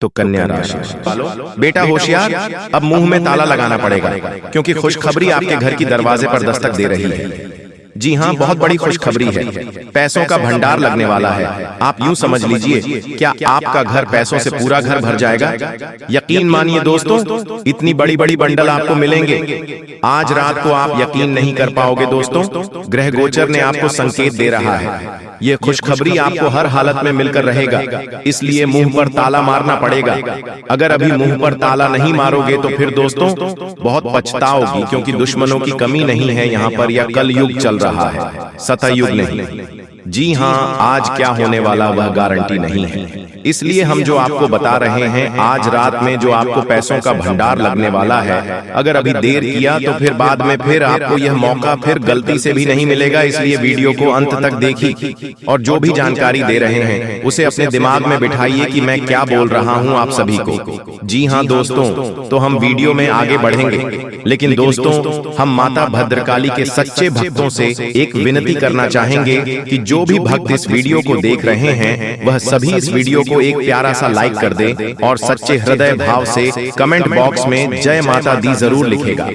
तो कन्या राशि बेटा होशियार, अब मुंह में ताला लगाना पड़ेगा क्योंकि खुशखबरी आपके घर की दरवाजे पर दस्तक दे रही है। जी हाँ, बहुत बड़ी खुशखबरी है। पैसों का भंडार लगने वाला है। आप यूं समझ लीजिए, क्या आपका घर पैसों से पूरा घर भर जाएगा। यकीन मानिए दोस्तों, इतनी बड़ी बड़ी बंडल आपको मिलेंगे। आज रात को आप यकीन नहीं कर पाओगे दोस्तों। ग्रह गोचर ने आपको संकेत दे रहा है। ये खुशखबरी आपको हर हालत में मिलकर रहेगा, इसलिए मुंह पर ताला मारना पड़ेगा। अगर अभी मुंह पर ताला नहीं मारोगे तो फिर दोस्तों बहुत पछताओगी, क्योंकि दुश्मनों की कमी नहीं है यहाँ पर। यह कल युग चल रहा है, सतयुग नहीं। जी हाँ, आज क्या होने वाला वह गारंटी नहीं है, इसलिए हम जो आपको बता रहे हैं, आज रात में जो आपको पैसों का भंडार लगने वाला है, अगर अभी देर किया तो फिर बाद में फिर आपको यह मौका फिर गलती से भी नहीं मिलेगा। इसलिए वीडियो को अंत तक देखिए और जो भी जानकारी दे रहे हैं उसे अपने दिमाग में बिठाइए कि मैं क्या बोल रहा हूं आप सभी को। जी हाँ दोस्तों, तो हम वीडियो में आगे बढ़ेंगे, लेकिन दोस्तों हम माता भद्रकाली के सच्चे भक्तों से एक विनती करना चाहेंगे कि जो भी भक्त इस वीडियो को देख रहे हैं वह सभी इस वीडियो को एक प्यारा सा लाइक कर दे और सच्चे हृदय भाव से कमेंट बॉक्स में जय माता दी जरूर लिखेगा।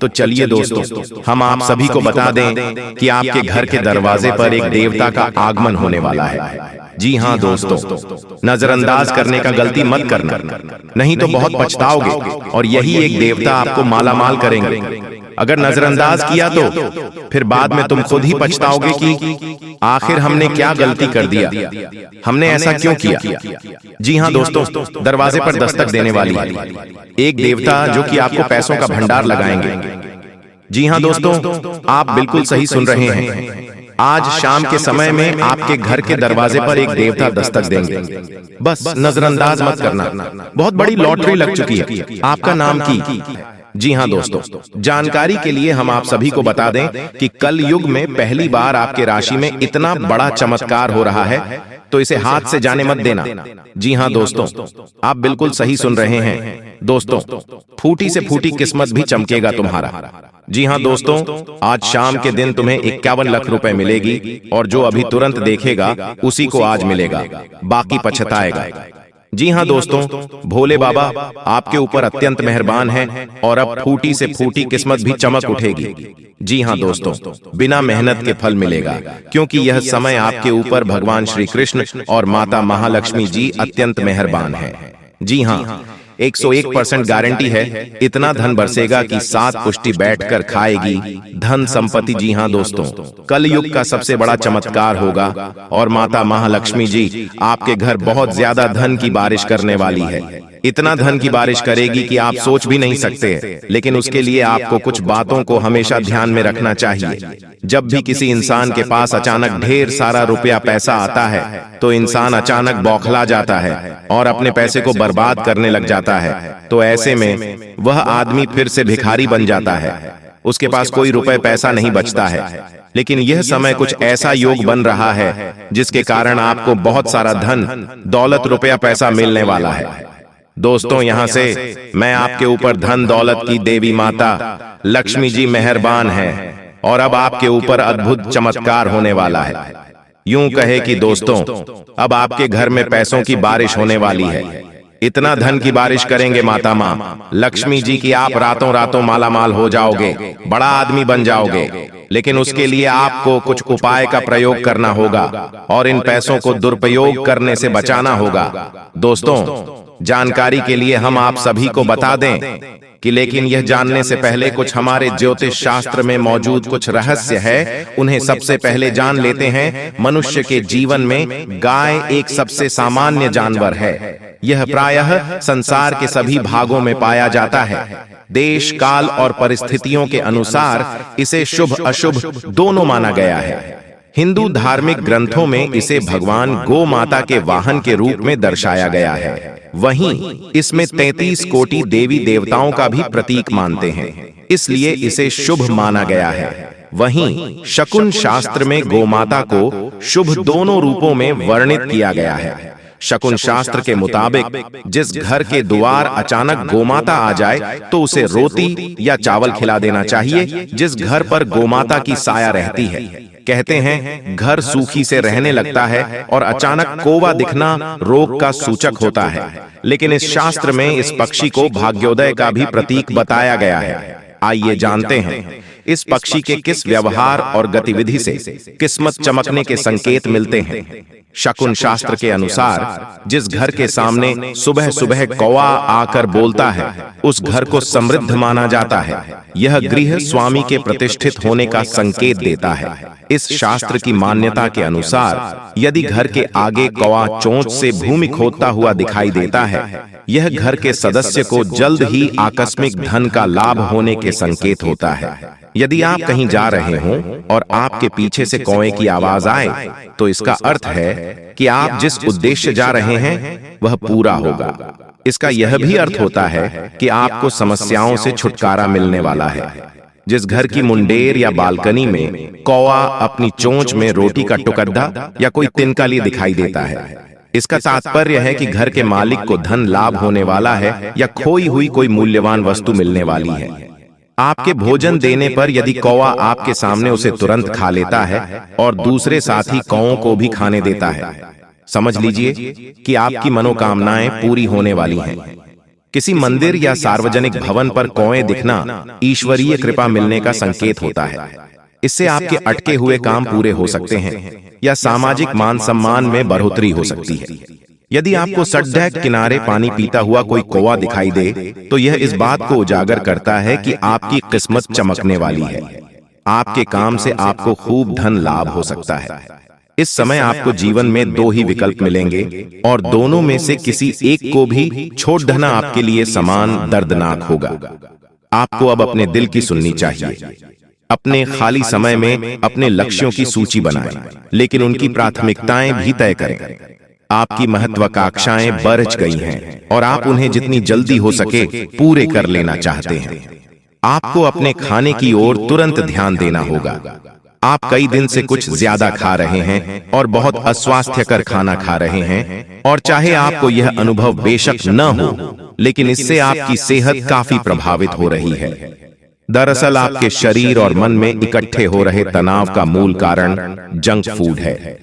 तो चलिए दोस्तों, हम आप सभी को बता दें कि आपके घर के दरवाजे पर एक देवता का आगमन होने वाला है। जी हाँ दोस्तों, नजरअंदाज करने का गलती मत करना, नहीं तो बहुत पछताओगे और यही एक देवता आपको मालामाल करेंगे। अगर नजरअंदाज किया तो फिर बाद में तुम खुद ही पछताओगे कि आखिर हमने क्या गलती कर दिया, हमने ऐसा क्यों किया। जी हाँ दोस्तों, दरवाजे पर दस्तक देने वाली एक देवता जो कि आपको पैसों का भंडार लगाएंगे। जी हाँ दोस्तों, आप बिल्कुल सही सुन रहे हैं। आज शाम के समय में आपके घर के दरवाजे पर एक देवता दस्तक देंगे। बस नजरअंदाज मत करना, बहुत बड़ी लॉटरी लग चुकी है। आपका नाम की। जी हाँ दोस्तों, जानकारी के लिए हम आप सभी को बता दें कि कल युग में पहली बार आपके राशि में इतना बड़ा चमत्कार हो रहा है, तो इसे हाथ से जाने मत देना। जी हाँ दोस्तों, आप बिल्कुल सही सुन रहे हैं दोस्तों, फूटी से फूटी किस्मत भी चमकेगा तुम्हारा। जी हाँ दोस्तों, आज शाम के दिन तुम्हें 51 लाख रुपए मिलेगी और जो अभी तुरंत देखेगा उसी को आज मिलेगा, बाकी पछताएगा। जी हाँ दोस्तों, भोले बाबा आपके ऊपर अत्यंत मेहरबान हैं और अब फूटी से फूटी किस्मत भी चमक उठेगी। जी हाँ दोस्तों, बिना मेहनत के फल मिलेगा, क्योंकि यह समय आपके ऊपर भगवान श्री कृष्ण और माता महालक्ष्मी जी अत्यंत मेहरबान हैं। जी हाँ, 101% गारंटी है, इतना धन बरसेगा कि 7 पुष्टि बैठकर खाएगी धन संपत्ति। जी हाँ दोस्तों, कल युग का सबसे बड़ा चमत्कार होगा और माता महालक्ष्मी जी आपके घर बहुत ज्यादा धन की बारिश करने वाली है। इतना धन की बारिश करेगी कि आप सोच भी नहीं सकते। लेकिन उसके लिए आपको कुछ बातों को हमेशा ध्यान में रखना चाहिए। जब भी किसी इंसान के पास अचानक ढेर सारा रुपया पैसा आता है तो इंसान अचानक बौखला जाता है और अपने पैसे को बर्बाद करने लग जाता है। तो ऐसे में वह आदमी फिर से भिखारी बन जाता है, उसके पास कोई रुपए पैसा नहीं बचता है। लेकिन यह समय कुछ ऐसा योग बन रहा है जिसके कारण आपको बहुत सारा धन दौलत रुपया पैसा मिलने वाला है। दोस्तों, यहाँ से मैं आपके ऊपर धन दौलत की देवी माता लक्ष्मी जी मेहरबान है और अब आपके ऊपर अद्भुत चमत्कार होने वाला है। यूं कहे कि दोस्तों, अब आपके घर में पैसों की बारिश होने वाली है। इतना धन की बारिश करेंगे माता माँ लक्ष्मी जी की आप रातों रातों मालामाल हो जाओगे, बड़ा आदमी बन जाओगे। लेकिन उसके लिए आपको कुछ उपाय का प्रयोग करना होगा और इन पैसों को दुरुपयोग करने से बचाना होगा। दोस्तों, जानकारी के लिए हम आप सभी को बता दें कि लेकिन यह जानने से पहले कुछ हमारे ज्योतिष शास्त्र में मौजूद कुछ रहस्य है, उन्हें सबसे पहले जान लेते हैं। मनुष्य के जीवन में गाय एक सबसे सामान्य जानवर है। यह प्रायः संसार के सभी भागों में पाया जाता है। देश काल और परिस्थितियों के अनुसार इसे शुभ अशुभ दोनों माना गया है। हिंदू धार्मिक ग्रंथों में इसे भगवान गौ माता के वाहन के रूप में दर्शाया गया है। वहीं इसमें 33 कोटि देवी देवताओं का भी प्रतीक मानते हैं, इसलिए इसे शुभ माना गया है। वहीं शकुन शास्त्र में गौ माता को शुभ दोनों रूपों में वर्णित किया गया है। शकुन शास्त्र के मुताबिक जिस घर के द्वार अचानक गोमाता आ जाए तो उसे रोटी या चावल खिला देना चाहिए। जिस घर पर गोमाता की साया रहती है, कहते हैं घर सूखी से रहने लगता है और अचानक कौवा दिखना रोग का सूचक होता है। लेकिन इस शास्त्र में इस पक्षी को भाग्योदय का भी प्रतीक बताया गया है। आइए जानते हैं इस पक्षी के किस व्यवहार और गतिविधि से किस्मत चमकने के संकेत मिलते हैं। शकुन शास्त्र के अनुसार जिस घर के सामने सुबह सुबह कौवा आकर बोलता है, उस घर को समृद्ध माना जाता है। यह गृह स्वामी के प्रतिष्ठित होने का संकेत देता है। इस शास्त्र की मान्यता के अनुसार यदि घर के आगे कौवा चोंच से भूमि खोदता हुआ दिखाई देता है, यह घर के सदस्य को जल्द ही आकस्मिक धन का लाभ होने के संकेत होता है। यदि आप कहीं जा रहे हों और आपके पीछे से कौवे की आवाज आए, तो इसका अर्थ है कि आप जिस उद्देश्य जा रहे हैं वह पूरा होगा। इसका यह भी अर्थ होता है कि आपको समस्याओं से छुटकारा मिलने वाला है। जिस घर की मुंडेर या बालकनी में कौवा अपनी चोंच में रोटी का टुकड़ा या कोई तिनका लिए दिखाई देता है, इसका तात्पर्य है कि घर के मालिक को धन लाभ होने वाला है या खोई हुई कोई मूल्यवान वस्तु मिलने वाली है। आपके भोजन देने पर यदि कौवा आपके सामने उसे तुरंत खा लेता है और दूसरे साथी कौवों को भी खाने देता है, समझ लीजिए कि आपकी मनोकामनाएं पूरी होने वाली हैं। किसी मंदिर या सार्वजनिक भवन पर कौवे दिखना ईश्वरीय कृपा मिलने का संकेत होता है। इससे आपके अटके हुए काम पूरे हो सकते हैं या सामाजिक मान सम्मान में बढ़ोतरी हो सकती है। यदि आपको सड़क किनारे पानी पीता हुआ कोई कौवा दिखाई दे, तो यह इस बात को उजागर करता है कि आपकी किस्मत चमकने वाली है। आपके काम से आपको खूब धन लाभ हो सकता है। इस समय आपको जीवन में दो ही विकल्प मिलेंगे और दोनों में से किसी एक को भी छोड़ देना आपके लिए समान दर्दनाक होगा। आपको अब अपने दिल की सुननी चाहिए। अपने खाली समय में अपने लक्ष्यों की सूची बनाएं, लेकिन उनकी प्राथमिकताएं भी तय करें। आपकी महत्वाकांक्षाएं बढ़ गई हैं और आप उन्हें जितनी जल्दी हो सके पूरे कर लेना चाहते हैं। आपको अपने खाने की ओर तुरंत ध्यान देना होगा। आप कई दिन से कुछ ज्यादा खा रहे हैं और बहुत अस्वास्थ्यकर खाना खा रहे हैं, और चाहे आपको यह अनुभव बेशक न हो, लेकिन इससे आपकी सेहत काफी प्रभावित हो रही है। दरअसल आपके शरीर और मन में इकट्ठे हो रहे तनाव का मूल कारण जंक फूड है।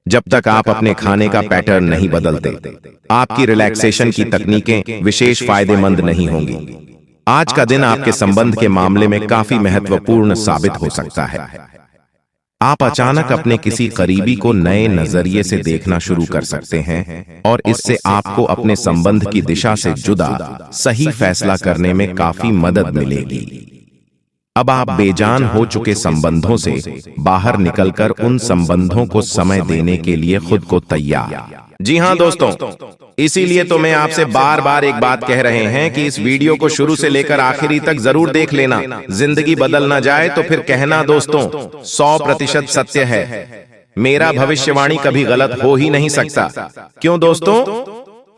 जब तक आप अपने खाने का पैटर्न नहीं बदलते, आपकी रिलैक्सेशन की तकनीकें विशेष फायदेमंद नहीं होंगी। आज का दिन आपके संबंध के मामले में काफी महत्वपूर्ण साबित हो सकता है। आप अचानक अपने किसी करीबी को नए नजरिए से देखना शुरू कर सकते हैं और इससे आपको अपने संबंध की दिशा से जुदा सही फैसला करने में काफी मदद मिलेगी। अब आप बेजान हो चुके संबंधों से बाहर निकलकर उन संबंधों को समय देने के लिए खुद को तैयार। जी हाँ दोस्तों, इसीलिए तो मैं आपसे बार बार एक बात कह रहे हैं कि इस वीडियो को शुरू से लेकर आखिरी तक जरूर देख लेना। जिंदगी बदल ना जाए तो फिर कहना दोस्तों 100% सत्य है। मेरा भविष्यवाणी कभी गलत हो ही नहीं सकता। क्यों दोस्तों?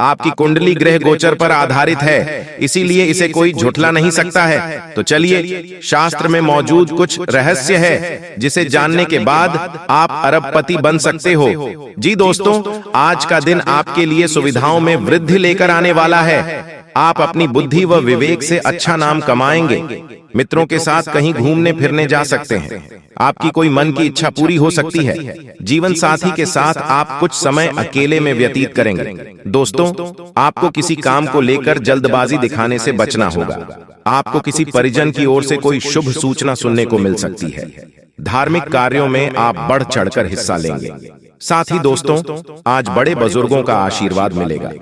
आपकी कुंडली ग्रह गोचर पर आधारित है, इसीलिए इसे कोई झुठला नहीं सकता है। तो चलिए, शास्त्र में मौजूद कुछ रहस्य है जिसे जानने के बाद आप अरबपति बन सकते हो। जी दोस्तों, आज का दिन आपके लिए सुविधाओं में वृद्धि लेकर आने वाला है। आप अपनी बुद्धि व विवेक से अच्छा नाम कमाएंगे। मित्रों के साथ कहीं घूमने फिरने जा सकते हैं। आपकी कोई मन की इच्छा पूरी हो सकती है। जीवन साथी के साथ आप कुछ समय अकेले में व्यतीत करेंगे। दोस्तों, आपको किसी काम को लेकर जल्दबाजी दिखाने से बचना होगा। आपको किसी परिजन की ओर से कोई शुभ सूचना सुनने को मिल सकती है। धार्मिक कार्यों में आप बढ़ चढ़कर हिस्सा लेंगे। साथ ही दोस्तों, आज बड़े बुजुर्गों का आशीर्वाद मिलेगा।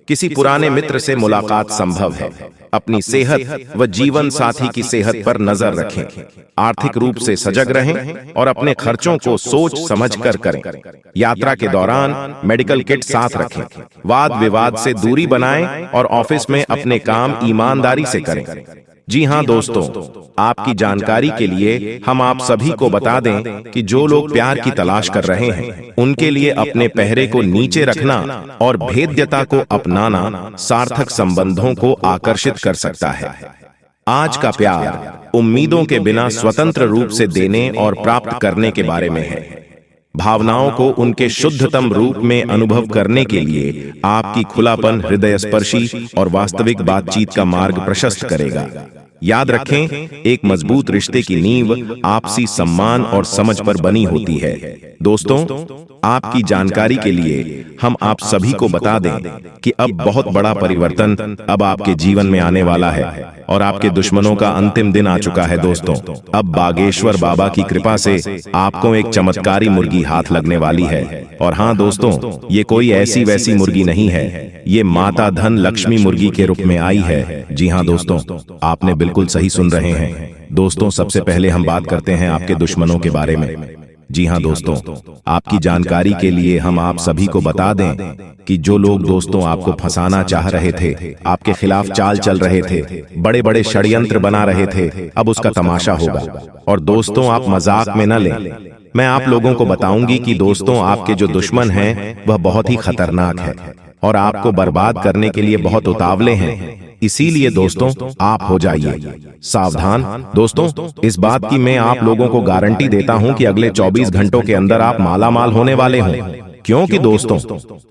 किसी पुराने मित्र से मुलाकात संभव है। अपनी सेहत व जीवन साथी की सेहत पर नजर रखें। आर्थिक रूप से सजग रहें और अपने खर्चों को सोच समझकर करें। यात्रा के दौरान मेडिकल किट साथ रखें। वाद विवाद से दूरी बनाएं और ऑफिस में अपने काम ईमानदारी से करें। जी हाँ दोस्तों, आपकी जानकारी के लिए हम आप सभी को बता दें कि जो लोग प्यार की तलाश कर रहे हैं, उनके लिए अपने पहरे को नीचे रखना और भेद्यता को अपनाना सार्थक संबंधों को आकर्षित कर सकता है। आज का प्यार उम्मीदों के बिना स्वतंत्र रूप से देने और प्राप्त करने के बारे में है। भावनाओं को उनके शुद्धतम रूप में अनुभव करने के लिए आपकी खुलापन हृदय स्पर्शी और वास्तविक बातचीत का मार्ग प्रशस्त करेगा। याद रखें, एक मजबूत रिश्ते की नींव आपसी सम्मान और समझ पर बनी होती है। दोस्तों, आपकी जानकारी के लिए हम आप सभी को बता दें कि अब बहुत बड़ा परिवर्तन अब आपके जीवन में आने वाला है और आपके दुश्मनों का अंतिम दिन आ चुका है। दोस्तों, अब बागेश्वर बाबा की कृपा से आपको एक चमत्कारी मुर्गी हाथ लगने वाली है। और हाँ दोस्तों, ये कोई ऐसी वैसी मुर्गी नहीं है, ये माता धन लक्ष्मी मुर्गी के रूप में आई है। जी हाँ दोस्तों, आपने बिल्कुल सही सुन रहे हैं। दोस्तों, सबसे पहले हम बात करते हैं आपके दुश्मनों के बारे में। जी हाँ दोस्तों, आपकी जानकारी के लिए हम आप सभी को बता दें कि जो लोग दोस्तों आपको फंसाना चाह रहे थे, आपके खिलाफ चाल चल रहे थे, बड़े बड़े षड्यंत्र बना रहे थे, अब उसका तमाशा होगा। और दोस्तों, आप मजाक में न लें। मैं आप लोगों को बताऊंगी कि दोस्तों, आपके जो दुश्मन हैं वह बहुत ही खतरनाक है और आपको बर्बाद करने के लिए बहुत उतावले हैं। इसीलिए दोस्तों, आप हो जाइए सावधान। दोस्तों, इस बात की मैं आप लोगों को गारंटी देता हूं कि अगले 24 घंटों के अंदर आप मालामाल होने वाले हों, क्योंकि दोस्तों,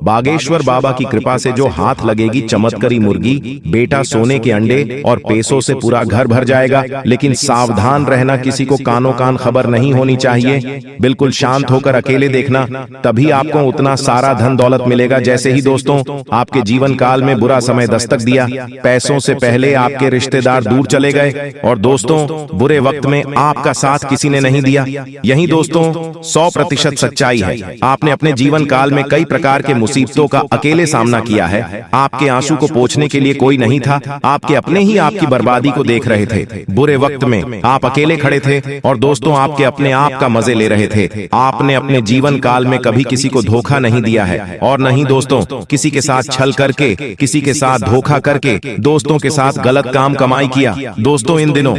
बागेश्वर बाबा की कृपा से जो हाथ लगेगी चमत्कारी मुर्गी, बेटा सोने के अंडे और पैसों से पूरा घर भर जाएगा। लेकिन सावधान रहना, किसी को कानों कान खबर नहीं होनी चाहिए। बिल्कुल शांत होकर अकेले देखना, तभी आपको उतना सारा धन दौलत मिलेगा। जैसे ही दोस्तों आपके जीवन काल में बुरा समय दस्तक दिया, पैसों से पहले आपके रिश्तेदार दूर चले गए और दोस्तों बुरे वक्त में आपका साथ किसी ने नहीं दिया। यही दोस्तों 100% सच्चाई है। आपने अपने जीवन काल में कई प्रकार के मुसीबतों का अकेले सामना किया है। आपके आंसू को पोंछने के लिए कोई नहीं था, आपके अपने ही आपकी बर्बादी को देख रहे थे। बुरे वक्त में आप अकेले खड़े थे और दोस्तों आपके अपने आप का मजे ले रहे थे। आपने अपने जीवन काल में कभी किसी को धोखा नहीं दिया है और नहीं दोस्तों किसी के साथ छल करके, किसी के साथ धोखा करके, दोस्तों के साथ गलत काम कमाई किया। दोस्तों, इन दिनों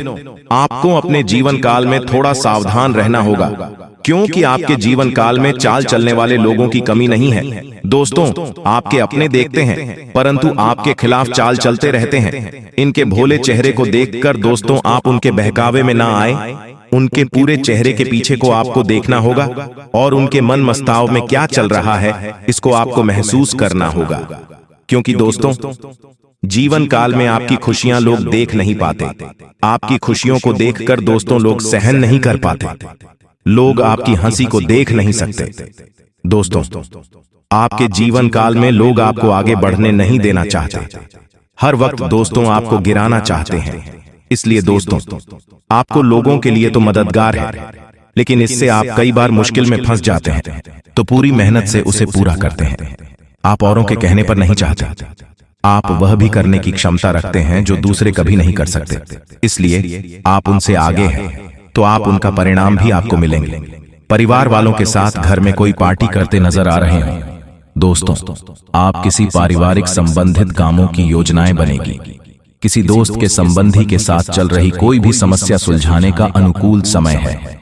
आपको अपने जीवन काल में थोड़ा सावधान रहना होगा, क्योंकि आपके जीवन काल में चाल चलने वाले लोगों की कमी नहीं है। दोस्तों, आपके अपने देखते हैं परंतु आपके खिलाफ चाल चलते रहते हैं। इनके भोले चेहरे को देखकर दोस्तों आप उनके बहकावे में ना आए। उनके पूरे चेहरे के पीछे को आपको देखना होगा और उनके मन मस्ताव में क्या चल रहा है इसको आपको महसूस करना होगा। क्योंकि दोस्तों, जीवन काल में आपकी खुशियां लोग देख नहीं पाते। आपकी खुशियों को देखकर दोस्तों लोग सहन नहीं कर पाते। लोग आपकी हंसी को देख नहीं सकते। दोस्तों, आपके जीवन काल में लोग आपको आगे बढ़ने नहीं देना चाहते। हर वक्त दोस्तों आपको गिराना चाहते हैं। इसलिए दोस्तों, आपको लोगों के लिए तो मददगार है, लेकिन इससे आप कई बार मुश्किल में फंस जाते हैं, तो पूरी मेहनत से उसे पूरा करते हैं। आप औरों के कहने पर नहीं चाहते। आप वह भी करने की क्षमता रखते हैं जो दूसरे कभी नहीं कर सकते। इसलिए आप उनसे आगे हैं, तो आप उनका परिणाम भी आपको मिलेंगे। परिवार वालों के साथ घर में कोई पार्टी करते नजर आ रहे हैं। दोस्तों, आप किसी पारिवारिक संबंधित कामों की योजनाएं बनेगी। किसी दोस्त के संबंधी के साथ चल रही कोई भी समस्या सुलझाने का अनुकूल समय है।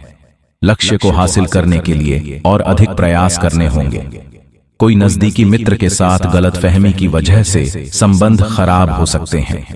लक्ष्य को हासिल करने के लिए और अधिक प्रयास करने होंगे। कोई नजदीकी मित्र के साथ गलतफहमी की वजह से संबंध खराब हो सकते हैं।